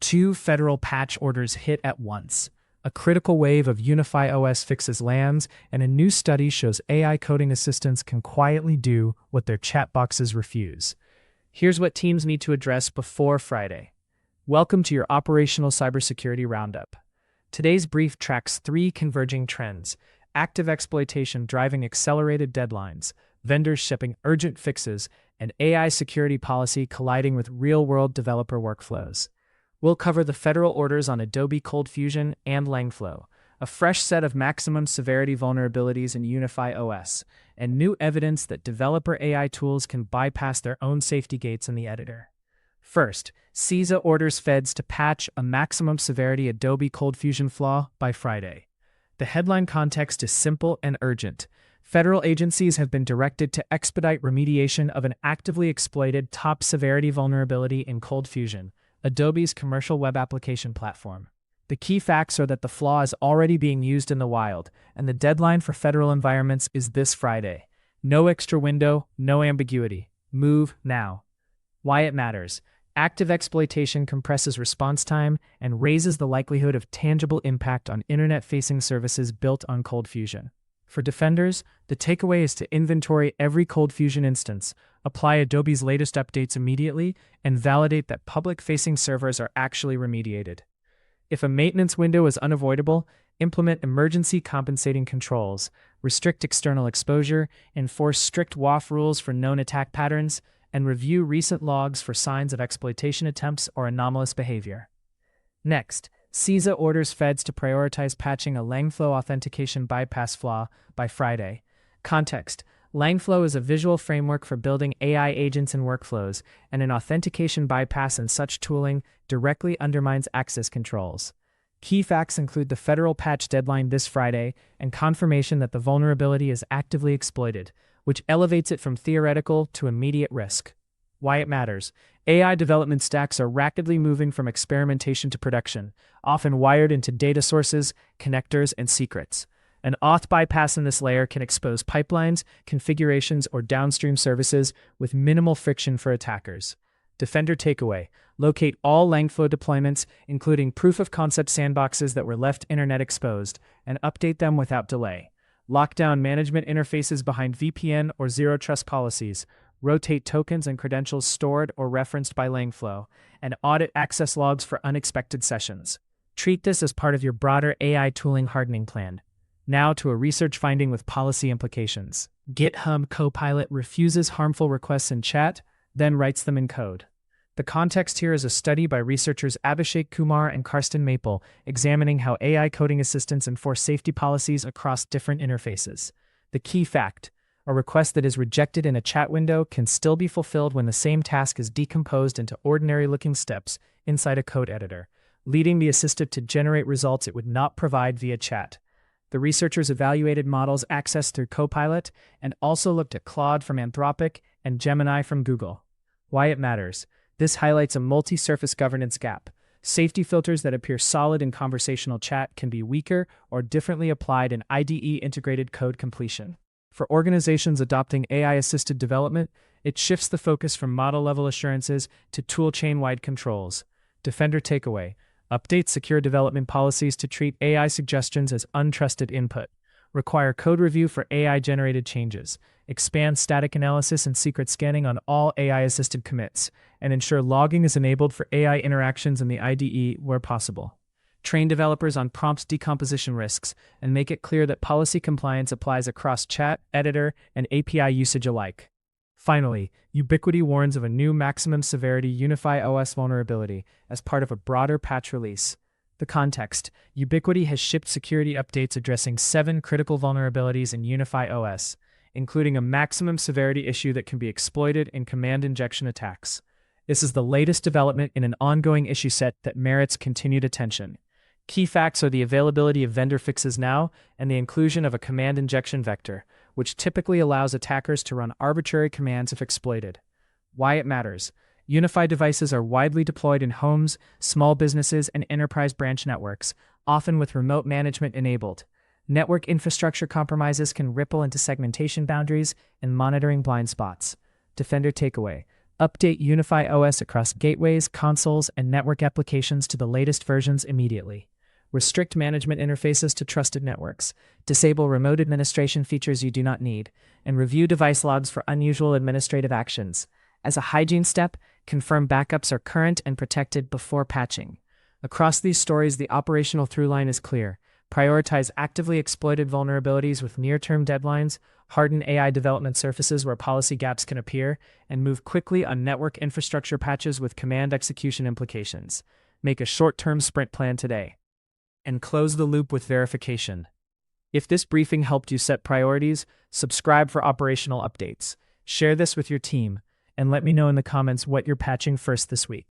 Two federal patch orders hit at once. A critical wave of UniFi OS fixes lands, and a new study shows AI coding assistants can quietly do what their chat boxes refuse. Here's what teams need to address before Friday. Welcome to your operational cybersecurity roundup. Today's brief tracks three converging trends: active exploitation driving accelerated deadlines, vendors shipping urgent fixes, and AI security policy colliding with real-world developer workflows. We'll cover the federal orders on Adobe ColdFusion and Langflow, a fresh set of maximum-severity vulnerabilities in UniFi OS, and new evidence that developer AI tools can bypass their own safety gates in the editor. First, CISA orders feds to patch a maximum-severity Adobe ColdFusion flaw by Friday. The headline context is simple and urgent. Federal agencies have been directed to expedite remediation of an actively exploited top-severity vulnerability in ColdFusion, Adobe's commercial web application platform. The key facts are that the flaw is already being used in the wild, and the deadline for federal environments is this Friday. No extra window, no ambiguity. Move now. Why it matters. Active exploitation compresses response time and raises the likelihood of tangible impact on internet-facing services built on ColdFusion. For defenders, the takeaway is to inventory every ColdFusion instance, apply Adobe's latest updates immediately, and validate that public-facing servers are actually remediated. If a maintenance window is unavoidable, implement emergency compensating controls, restrict external exposure, enforce strict WAF rules for known attack patterns, and review recent logs for signs of exploitation attempts or anomalous behavior. Next, CISA orders feds to prioritize patching a Langflow authentication-bypass flaw by Friday. Context: Langflow is a visual framework for building AI agents and workflows, and an authentication bypass in such tooling directly undermines access controls. Key facts include the federal patch deadline this Friday and confirmation that the vulnerability is actively exploited, which elevates it from theoretical to immediate risk. Why it matters. AI development stacks are rapidly moving from experimentation to production, often wired into data sources, connectors, and secrets. An auth bypass in this layer can expose pipelines, configurations, or downstream services with minimal friction for attackers. Defender takeaway: locate all Langflow deployments, including proof-of-concept sandboxes that were left internet exposed, and update them without delay. Lock down management interfaces behind VPN or zero-trust policies, rotate tokens and credentials stored or referenced by Langflow, and audit access logs for unexpected sessions. Treat this as part of your broader AI tooling hardening plan. Now to a research finding with policy implications. GitHub Copilot refuses harmful requests in chat, then writes them in code. The context here is a study by researchers Abhishek, Kumar, and Carsten examining how AI coding assistants enforce safety policies across different interfaces. The key fact: a request that is rejected in a chat window can still be fulfilled when the same task is decomposed into ordinary-looking steps inside a code editor, leading the assistant to generate results it would not provide via chat. The researchers evaluated models accessed through Copilot and also looked at Claude from Anthropic and Gemini from Google. Why it matters. This highlights a multi-surface governance gap. Safety filters that appear solid in conversational chat can be weaker or differently applied in IDE-integrated code completion. For organizations adopting AI-assisted development, it shifts the focus from model-level assurances to toolchain-wide controls. Defender takeaway: update secure development policies to treat AI suggestions as untrusted input. Require code review for AI-generated changes. Expand static analysis and secret scanning on all AI-assisted commits, and ensure logging is enabled for AI interactions in the IDE where possible. Train developers on prompt decomposition risks, and make it clear that policy compliance applies across chat, editor, and API usage alike. Finally, Ubiquiti warns of a new maximum-severity UniFi OS vulnerability as part of a broader patch release. The context: Ubiquiti has shipped security updates addressing 7 critical vulnerabilities in UniFi OS, including a maximum-severity issue that can be exploited in command injection attacks. This is the latest development in an ongoing issue set that merits continued attention. Key facts are the availability of vendor fixes now and the inclusion of a command injection vector, which typically allows attackers to run arbitrary commands if exploited. Why it matters. UniFi devices are widely deployed in homes, small businesses, and enterprise branch networks, often with remote management enabled. Network infrastructure compromises can ripple into segmentation boundaries and monitoring blind spots. Defender takeaway: Update UniFi OS across gateways, consoles, and network applications to the latest versions immediately. Restrict management interfaces to trusted networks. Disable remote administration features you do not need. And review device logs for unusual administrative actions. As a hygiene step, confirm backups are current and protected before patching. Across these stories, the operational through-line is clear. Prioritize actively exploited vulnerabilities with near-term deadlines, harden AI development surfaces where policy gaps can appear, and move quickly on network infrastructure patches with command execution implications. Make a short-term sprint plan today. And close the loop with verification. If this briefing helped you set priorities, subscribe for operational updates. Share this with your team, and let me know in the comments what you're patching first this week.